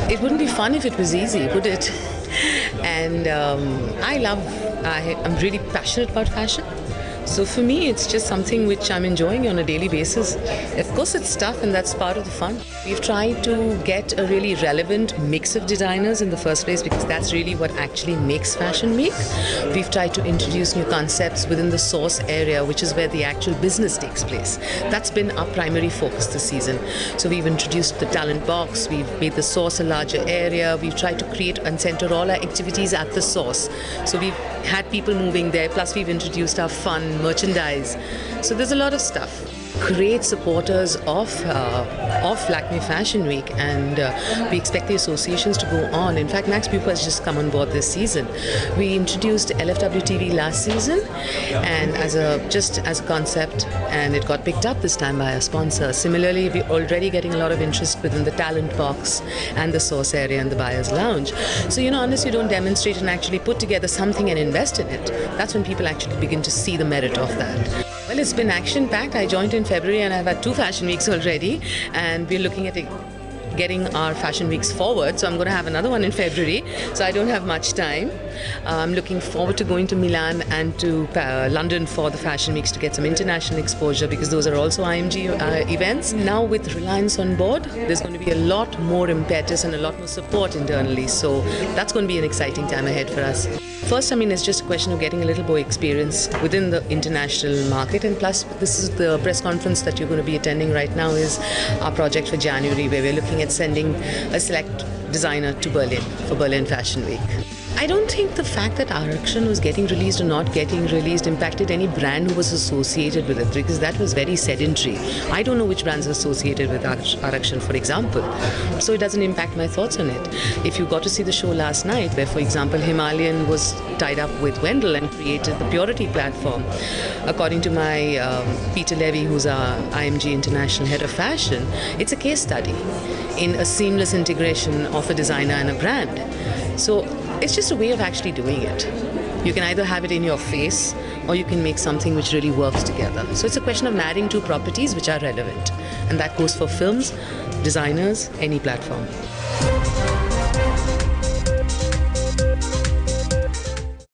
It wouldn't be fun if it was easy, would it? And I'm really passionate about fashion. So for me, it's just something which I'm enjoying on a daily basis. Of course, it's tough, and that's part of the fun. We've tried to get a really relevant mix of designers in the first place, because that's really what actually makes Fashion Week. We've tried to introduce new concepts within the source area, which is where the actual business takes place. That's been our primary focus this season. So we've introduced the talent box, we've made the source a larger area, we've tried to create and center all our activities at the source. So we've had people moving there, plus we've introduced our fun merchandise. So there's a lot of stuff. Great supporters of Lakme Fashion Week, and we expect the associations to go on. In fact, Max Pupa has just come on board this season. We introduced LFW TV last season, and as a concept, and it got picked up this time by a sponsor. Similarly, we're already getting a lot of interest within the talent box and the source area and the buyer's lounge. So unless you don't demonstrate and actually put together something and invest in it, that's when people actually begin to see the merit of that. Well, it's been action-packed. I joined in February and I've had 2 fashion weeks already, and we're looking at getting our fashion weeks forward. So I'm going to have another one in February, so I don't have much time. I'm looking forward to going to Milan and to London for the fashion weeks to get some international exposure, because those are also IMG events. Now with Reliance on board, there's going to be a lot more impetus and a lot more support internally. So that's going to be an exciting time ahead for us. First, it's just a question of getting a little more experience within the international market, and plus this is the press conference that you're going to be attending right now is our project for January, where we're looking at sending a select designer to Berlin for Berlin Fashion Week. I don't think the fact that Arakshan was getting released or not getting released impacted any brand who was associated with it, because that was very sedentary. I don't know which brands are associated with Arakshan, for example. So it doesn't impact my thoughts on it. If you got to see the show last night, where, for example, Himalayan was tied up with Wendell and created the Purity platform, according to my Peter Levy, who's our IMG International Head of Fashion, it's a case study in a seamless integration of a designer and a brand. So it's just a way of actually doing it. You can either have it in your face, or you can make something which really works together. So it's a question of marrying 2 properties which are relevant. And that goes for films, designers, any platform.